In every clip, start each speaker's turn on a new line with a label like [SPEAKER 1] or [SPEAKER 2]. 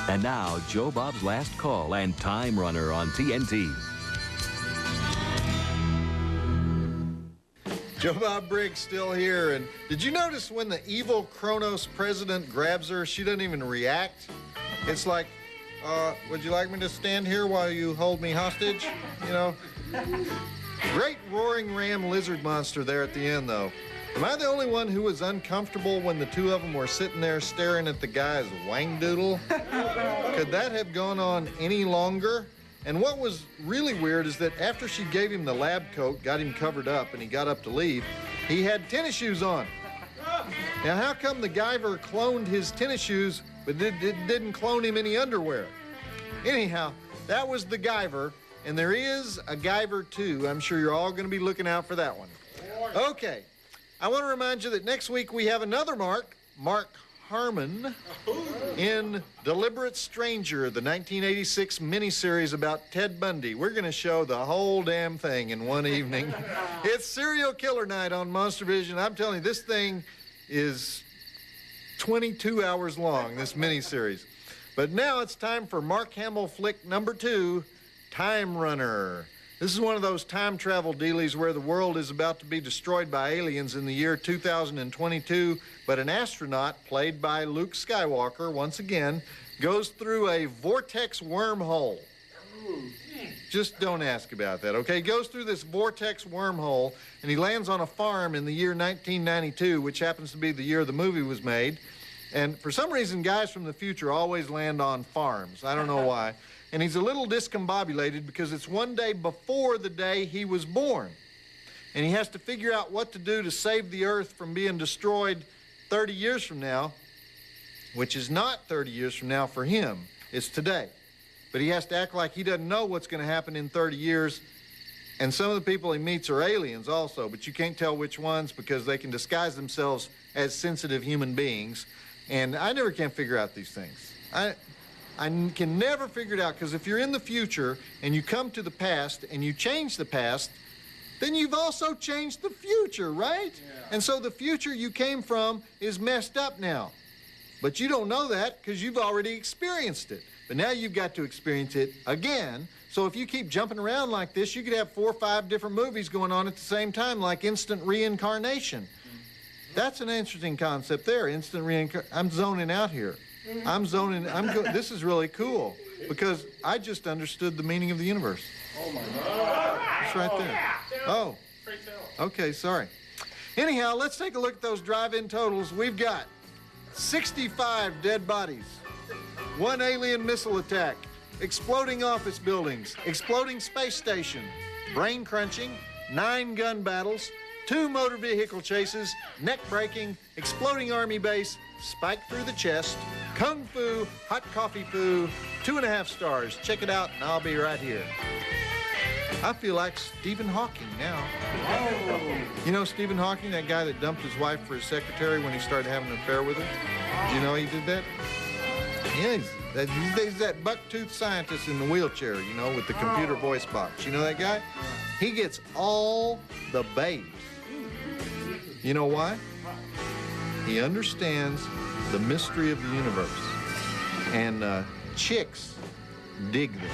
[SPEAKER 1] And now, Joe Bob's Last Call and Time Runner on TNT.
[SPEAKER 2] Joe Bob Briggs still here. And did you notice when the evil Kronos president grabs her, she doesn't even react? It's like, would you like me to stand here while you hold me hostage? You know? Great roaring ram lizard monster there at the end, though. Am I the only one who was uncomfortable when the two of them were sitting there staring at the guy's wang-doodle? Could that have gone on any longer? And what was really weird is that after she gave him the lab coat, got him covered up, and he got up to leave, he had tennis shoes on. Now, how come the Guyver cloned his tennis shoes, but didn't clone him any underwear? Anyhow, that was the Guyver, and there is a Guyver 2. I'm sure you're all going to be looking out for that one. Okay. I want to remind you that next week we have another Mark Harmon, in Deliberate Stranger, the 1986 miniseries about Ted Bundy. We're going to show the whole damn thing in one evening. It's Serial Killer Night on Monstervision. I'm telling you, this thing is 22 hours long, this miniseries. But now it's time for Mark Hamill flick number 2, Time Runner. This is one of those time travel dealies where the world is about to be destroyed by aliens in the year 2022, but an astronaut, played by Luke Skywalker, once again, goes through a vortex wormhole. Just don't ask about that, okay? He goes through this vortex wormhole, and he lands on a farm in the year 1992, which happens to be the year the movie was made. And for some reason, guys from the future always land on farms. I don't know why. And he's a little discombobulated because it's one day before the day he was born. And he has to figure out what to do to save the Earth from being destroyed 30 years from now, which is not 30 years from now for him. It's today. But he has to act like he doesn't know what's going to happen in 30 years. And some of the people he meets are aliens also, but you can't tell which ones because they can disguise themselves as sensitive human beings. And I never can figure out these things. I can never figure it out, because if you're in the future and you come to the past and you change the past, then you've also changed the future, right? Yeah. And so the future you came from is messed up now. But you don't know that because you've already experienced it. But now you've got to experience it again. So if you keep jumping around like this, you could have 4 or 5 different movies going on at the same time, like instant reincarnation. That's an interesting concept there, instant reincarnation. I'm zoning out here. This is really cool, because I just understood the meaning of the universe.
[SPEAKER 3] Oh, my God.
[SPEAKER 2] It's right there. Oh. Okay, sorry. Anyhow, let's take a look at those drive-in totals. We've got 65 dead bodies, 1 alien missile attack, exploding office buildings, exploding space station, brain crunching, 9 gun battles, 2 motor vehicle chases, neck breaking, exploding army base, spike through the chest, kung fu, hot coffee foo, 2.5 stars. Check it out, and I'll be right here. I feel like Stephen Hawking now. Oh. You know Stephen Hawking, that guy that dumped his wife for his secretary when he started having an affair with her? Did you know he did that? Yeah, he's that buck-toothed scientist in the wheelchair, you know, with the computer voice box. You know that guy? He gets all the babes. You know why? He understands the mystery of the universe. And chicks dig them.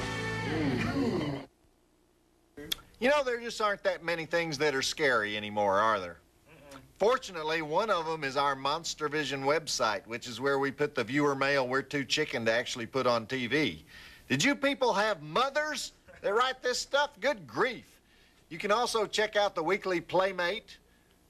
[SPEAKER 2] You know, there just aren't that many things that are scary anymore, are there? Fortunately, one of them is our Monstervision website, which is where we put the viewer mail we're too chicken to actually put on TV. Did you people have mothers that write this stuff? Good grief. You can also check out the weekly Playmate,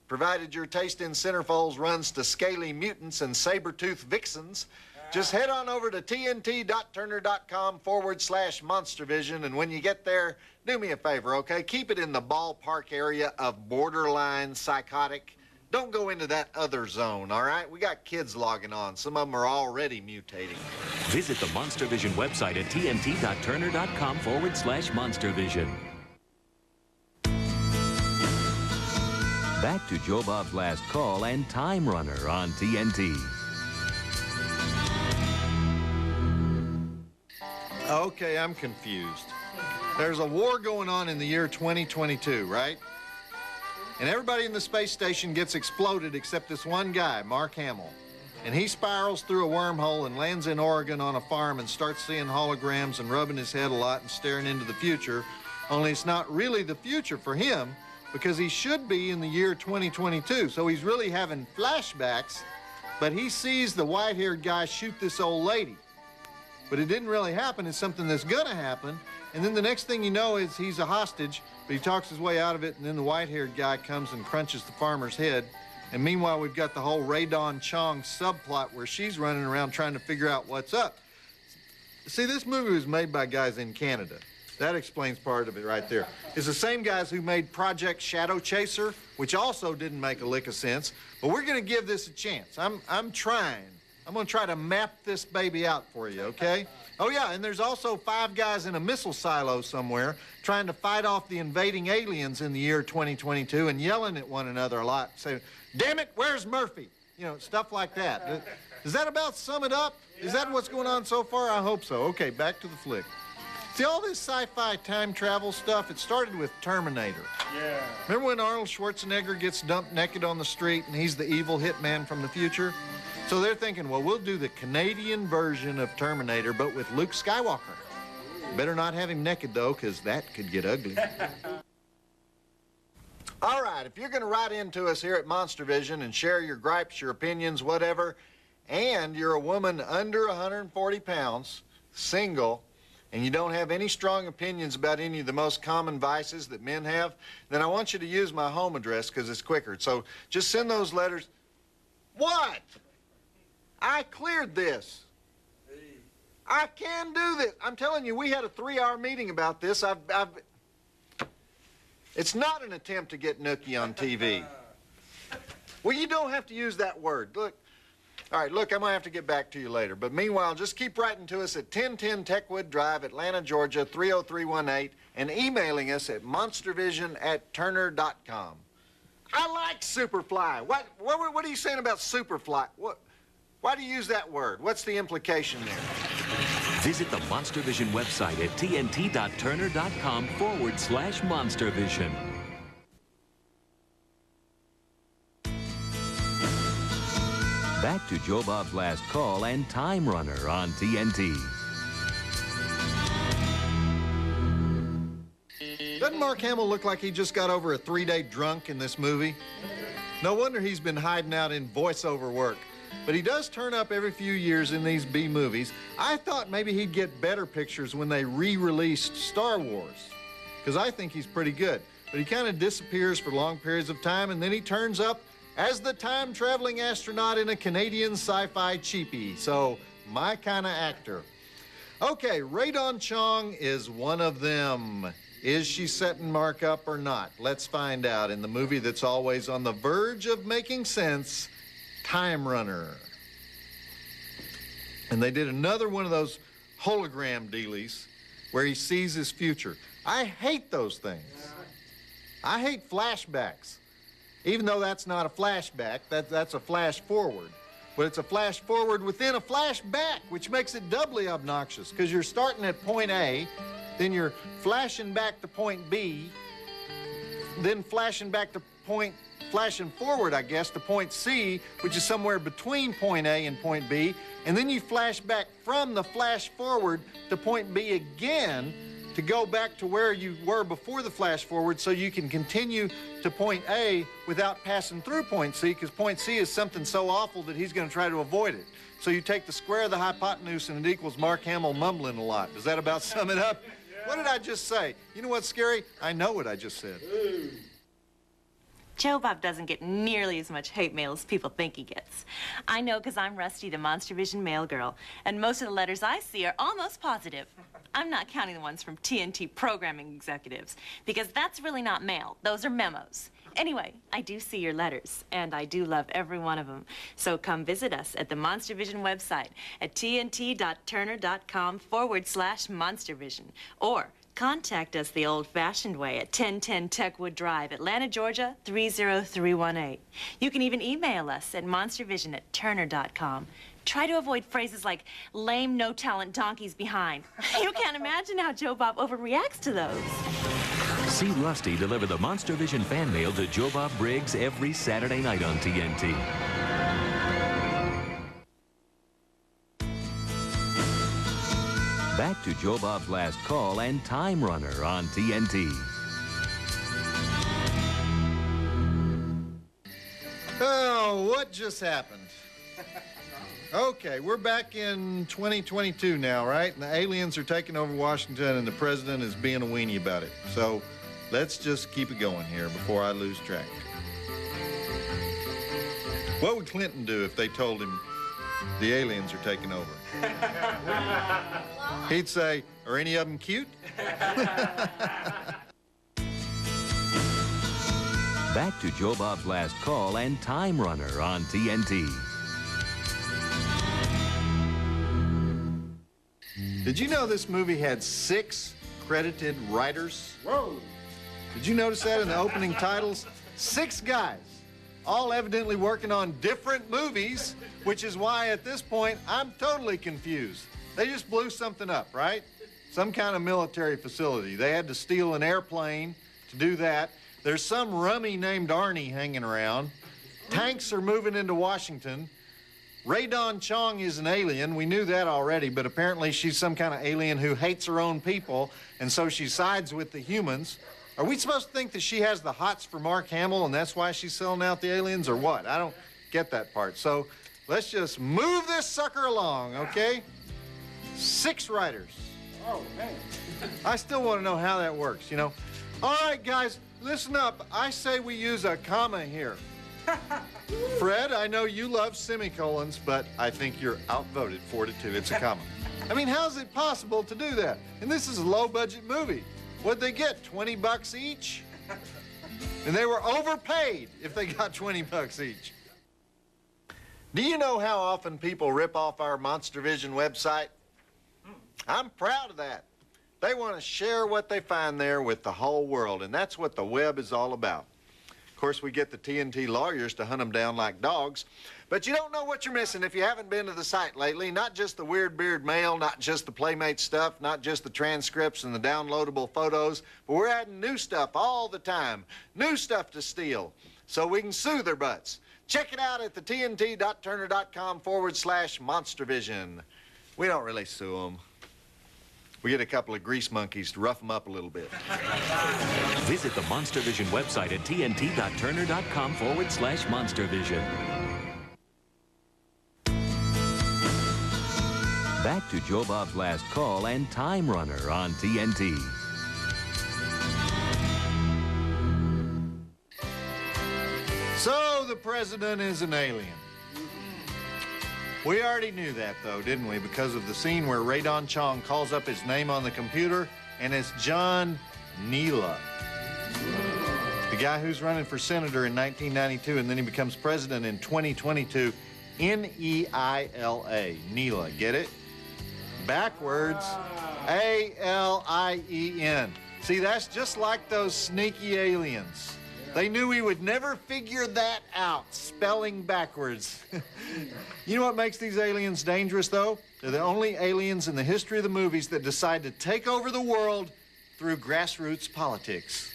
[SPEAKER 2] provided your taste in centerfolds runs to scaly mutants and saber-toothed vixens. Just head on over to tnt.turner.com/Monstervision, and when you get there, do me a favor, okay? Keep it in the ballpark area of borderline psychotic. Don't go into that other zone, all right? We got kids logging on. Some of them are already mutating.
[SPEAKER 1] Visit the Monstervision website at tnt.turner.com/Monstervision. Back to Joe Bob's Last Call and Time Runner on TNT.
[SPEAKER 2] Okay, I'm confused. There's a war going on in the year 2022, right? And everybody in the space station gets exploded except this one guy, Mark Hamill. and he spirals through a wormhole and lands in Oregon on a farm and starts seeing holograms and rubbing his head a lot and staring into the future. Only it's not really the future for him, because he should be in the year 2022. So he's really having flashbacks, but he sees the white-haired guy shoot this old lady. But it didn't really happen. It's something that's gonna happen. And then the next thing you know is he's a hostage, but he talks his way out of it, and then the white-haired guy comes and crunches the farmer's head. And meanwhile, we've got the whole Ray Dawn Chong subplot where she's running around trying to figure out what's up. See, this movie was made by guys in Canada. That explains part of it right there. It's the same guys who made Project Shadow Chaser, which also didn't make a lick of sense. But we're gonna give this a chance. I'm trying. I'm gonna try to map this baby out for you, okay? Oh yeah, and there's also 5 guys in a missile silo somewhere trying to fight off the invading aliens in the year 2022 and yelling at one another a lot, saying, "Damn it, where's Murphy?" You know, stuff like that. Does that about sum it up? Is that what's going on so far? I hope so. Okay, back to the flick. See, all this sci-fi time travel stuff, it started with Terminator. Yeah. Remember when Arnold Schwarzenegger gets dumped naked on the street and he's the evil hitman from the future? So they're thinking, well, we'll do the Canadian version of Terminator, but with Luke Skywalker. Better not have him naked, though, because that could get ugly. All right, if you're going to write into us here at Monstervision and share your gripes, your opinions, whatever, and you're a woman under 140 pounds, single, and you don't have any strong opinions about any of the most common vices that men have, then I want you to use my home address because it's quicker. So just send those letters. What? I cleared this. I can do this. I'm telling you, we had a 3-hour meeting about this. It's not an attempt to get nookie on TV. Well, you don't have to use that word. Look. All right, look, I'm going to have to get back to you later. But meanwhile, just keep writing to us at 1010 Techwood Drive, Atlanta, Georgia, 30318, and emailing us at monstervision@turner.com. I like Superfly. What are you saying about Superfly? Why do you use that word? What's the implication there?
[SPEAKER 1] Visit the Monstervision website at tnt.turner.com/Monstervision. Back to Joe Bob's Last Call and Time Runner on TNT.
[SPEAKER 2] Doesn't Mark Hamill look like he just got over a 3-day drunk in this movie? No wonder he's been hiding out in voiceover work. But he does turn up every few years in these B movies. I thought maybe he'd get better pictures when they re-released Star Wars, because I think he's pretty good. But he kind of disappears for long periods of time, and then he turns up as the time-traveling astronaut in a Canadian Sci-Fi cheapie. So, my kind of actor. Okay, Ray Dawn Chong is one of them. Is she setting Mark up or not? Let's find out in the movie that's always on the verge of making sense, Time Runner. And they did another one of those hologram dealies where he sees his future. I hate those things. I hate flashbacks. Even though that's not a flashback, that's a flash forward. But it's a flash forward within a flashback, which makes it doubly obnoxious, because you're starting at point A, then you're flashing back to point B, then flashing forward, I guess, to point C, which is somewhere between point A and point B, and then you flash back from the flash forward to point B again to go back to where you were before the flash forward so you can continue to point A without passing through point C, because point C is something so awful that he's going to try to avoid it. So you take the square of the hypotenuse and it equals Mark Hamill mumbling a lot. Does that about sum it up? What did I just say? You know what's scary? I know what I just said.
[SPEAKER 3] Joe Bob doesn't get nearly as much hate mail as people think he gets. I know because I'm Rusty, the Monstervision mail girl, and most of the letters I see are almost positive. I'm not counting the ones from TNT programming executives, because that's really not mail. Those are memos. Anyway, I do see your letters, and I do love every one of them. So come visit us at the Monstervision website at tnt.turner.com/Monstervision, or contact us the old-fashioned way at 1010 Techwood Drive, Atlanta, Georgia, 30318. You can even email us at monstervision@turner.com. Try to avoid phrases like lame, no-talent donkeys behind. You can't imagine how Joe Bob overreacts to those.
[SPEAKER 1] See Rusty deliver the Monstervision fan mail to Joe Bob Briggs every Saturday night on TNT. Back to Joe Bob's Last Call and Time Runner on TNT.
[SPEAKER 2] Oh, what just happened? Okay, we're back in 2022 now, right? And the aliens are taking over Washington and the president is being a weenie about it. So let's just keep it going here before I lose track. What would Clinton do if they told him the aliens are taking over? He'd say, are any of them cute?
[SPEAKER 1] Back to Joe Bob's Last Call and Time Runner on TNT.
[SPEAKER 2] Did you know this movie had 6 credited writers? Whoa! Did you notice that in the opening titles? 6 guys, all evidently working on different movies, which is why at this point I'm totally confused. They just blew something up, right? Some kind of military facility. They had to steal an airplane to do that. There's some rummy named Arnie hanging around. Tanks are moving into Washington. Ray Don Chong is an alien. We knew that already, but apparently she's some kind of alien who hates her own people, and so she sides with the humans. Are we supposed to think that she has the hots for Mark Hamill, and that's why she's selling out the aliens, or what? I don't get that part. So let's just move this sucker along, okay? 6 writers. Oh, man. I still want to know how that works, you know? All right, guys, listen up. I say we use a comma here. Fred, I know you love semicolons, but I think you're outvoted 4-2. It's a comma. I mean, how's it possible to do that? And this is a low-budget movie. What'd they get, 20 bucks each? And they were overpaid if they got 20 bucks each. Do you know how often people rip off our Monstervision website? I'm proud of that. They want to share what they find there with the whole world, and that's what the web is all about. Of course, we get the TNT lawyers to hunt them down like dogs, but you don't know what you're missing if you haven't been to the site lately. Not just the weird beard mail, not just the Playmate stuff, not just the transcripts and the downloadable photos, but we're adding new stuff all the time. New stuff to steal, so we can sue their butts. Check it out at the tnt.turner.com/Monstervision. We don't really sue them. We get a couple of grease monkeys to rough them up a little bit.
[SPEAKER 1] Visit the Monstervision website at tnt.turner.com/Monstervision. Back to Joe Bob's Last Call and Time Runner on TNT.
[SPEAKER 2] So the president is an alien. We already knew that, though, didn't we? Because of the scene where Ray Don Chong calls up his name on the computer, and it's John Neela. The guy who's running for senator in 1992, and then he becomes president in 2022. N-E-I-L-A. Neela, get it? Backwards. A-L-I-E-N. See, that's just like those sneaky aliens. They knew we would never figure that out, spelling backwards. You know what makes these aliens dangerous, though? They're the only aliens in the history of the movies that decide to take over the world through grassroots politics.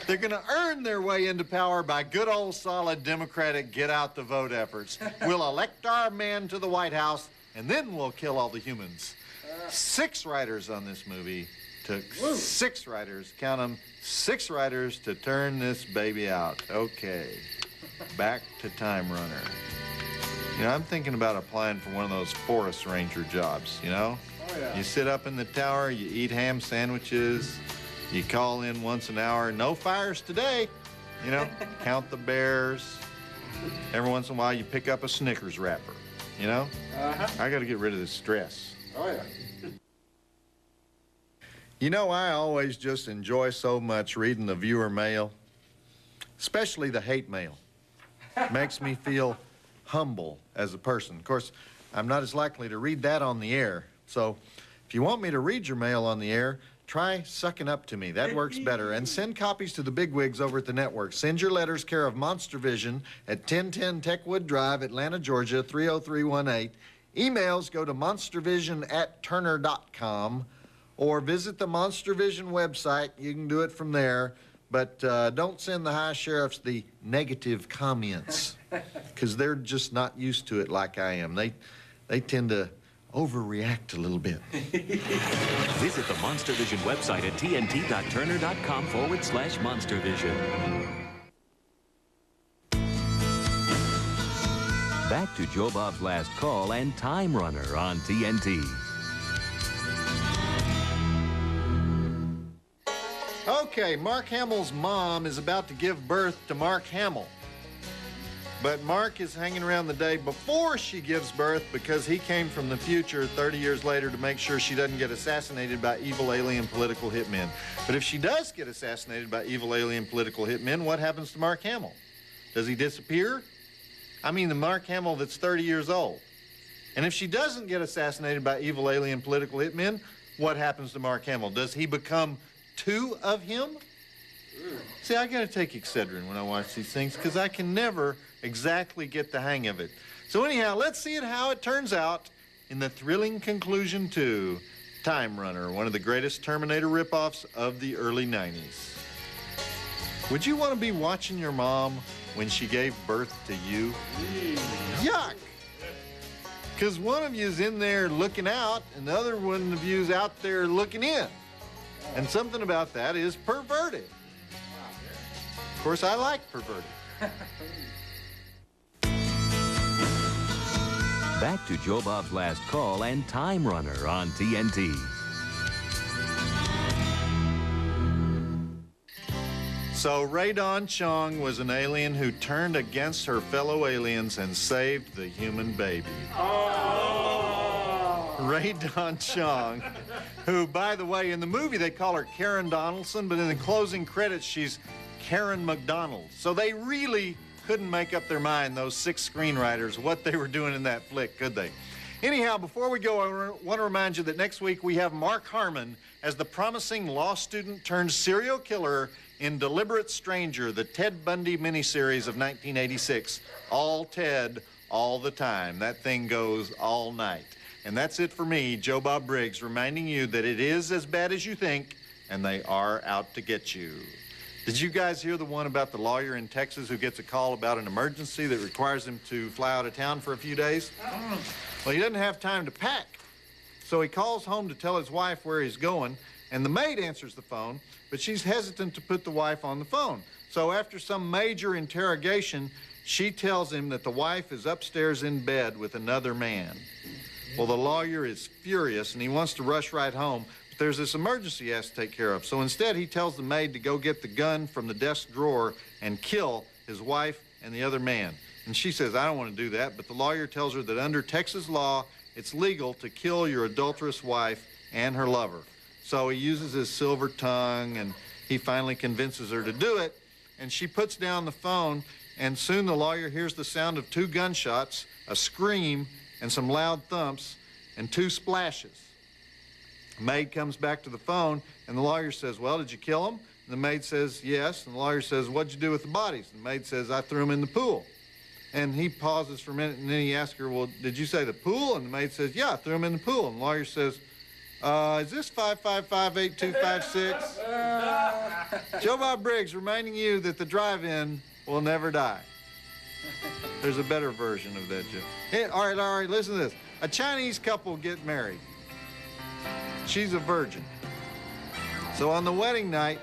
[SPEAKER 2] They're going to earn their way into power by good old solid Democratic get-out-the-vote efforts. We'll elect our man to the White House, and then we'll kill all the humans. 6 writers on this movie. Took 6 writers, count them, 6 writers to turn this baby out. Okay, back to Time Runner. You know, I'm thinking about applying for one of those forest ranger jobs, you know? Oh, yeah. You sit up in the tower, you eat ham sandwiches, you call in once an hour, no fires today, you know? Count the bears. Every once in a while, you pick up a Snickers wrapper, you know? I got to get rid of this stress.
[SPEAKER 4] Oh, yeah.
[SPEAKER 2] You know, I always just enjoy so much reading the viewer mail, especially the hate mail. Makes me feel humble as a person. Of course, I'm not as likely to read that on the air. So if you want me to read your mail on the air, try sucking up to me. That works better. And send copies to the bigwigs over at the network. Send your letters care of Monstervision at 1010 Techwood Drive, Atlanta, Georgia, 30318. Emails go to monstervision@turner.com. Or visit the Monstervision website. You can do it from there. But don't send the high sheriffs the negative comments, because they're just not used to it like I am. They tend to overreact a little bit.
[SPEAKER 1] Visit the Monstervision website at tnt.turner.com/monstervision. Back to Joe Bob's Last Call and Time Runner on TNT.
[SPEAKER 2] Okay, Mark Hamill's mom is about to give birth to Mark Hamill. But Mark is hanging around the day before she gives birth because he came from the future 30 years later to make sure she doesn't get assassinated by evil alien political hitmen. But if she does get assassinated by evil alien political hitmen, what happens to Mark Hamill? Does he disappear? I mean the Mark Hamill that's 30 years old. And if she doesn't get assassinated by evil alien political hitmen, what happens to Mark Hamill? Does he become two of him? See, I gotta take Excedrin when I watch these things because I can never exactly get the hang of it. So anyhow, let's see how it turns out in the thrilling conclusion to Time Runner, one of the greatest Terminator ripoffs of the early 90s. Would you want to be watching your mom when she gave birth to you? Yuck! Because one of you is in there looking out and the other one of you is out there looking in. And something about that is perverted. Of course, I like perverted.
[SPEAKER 1] Back to Joe Bob's Last Call and Time Runner on TNT.
[SPEAKER 2] So Ray Don Chong was an alien who turned against her fellow aliens and saved the human baby. Oh. Ray Don Chong, who, by the way, in the movie they call her Karen Donaldson, but in the closing credits she's Karen McDonald. So they really couldn't make up their mind, those 6 screenwriters, what they were doing in that flick, could they? Anyhow, before we go, I want to remind you that next week we have Mark Harmon as the promising law student turned serial killer in Deliberate Stranger, the Ted Bundy miniseries of 1986. All Ted, all the time. That thing goes all night. And that's it for me, Joe Bob Briggs, reminding you that it is as bad as you think, and they are out to get you. Did you guys hear the one about the lawyer in Texas who gets a call about an emergency that requires him to fly out of town for a few days? Well, he doesn't have time to pack. So he calls home to tell his wife where he's going, and the maid answers the phone, but she's hesitant to put the wife on the phone. So after some major interrogation, she tells him that the wife is upstairs in bed with another man. Well, the lawyer is furious, and he wants to rush right home, but there's this emergency he has to take care of. So instead, he tells the maid to go get the gun from the desk drawer and kill his wife and the other man. And she says, I don't want to do that, but the lawyer tells her that under Texas law, it's legal to kill your adulterous wife and her lover. So he uses his silver tongue, and he finally convinces her to do it, and she puts down the phone, and soon the lawyer hears the sound of 2 gunshots, a scream, and some loud thumps, and 2 splashes. The maid comes back to the phone, and the lawyer says, well, did you kill them? And the maid says, yes, and the lawyer says, what'd you do with the bodies? And the maid says, I threw them in the pool. And he pauses for a minute, and then he asks her, well, did you say the pool? And the maid says, yeah, I threw them in the pool. And the lawyer says, is this 5558256? Joe Bob Briggs reminding you that the drive-in will never die. There's a better version of that joke. Hey, all right, listen to this. A Chinese couple get married. She's a virgin. So on the wedding night,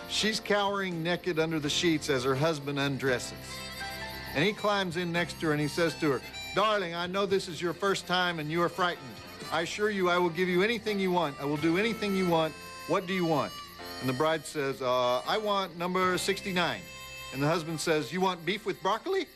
[SPEAKER 2] she's cowering naked under the sheets as her husband undresses. And he climbs in next to her and he says to her, darling, I know this is your first time and you are frightened. I assure you I will give you anything you want. I will do anything you want. What do you want? And the bride says, I want number 69. And the husband says, you want beef with broccoli?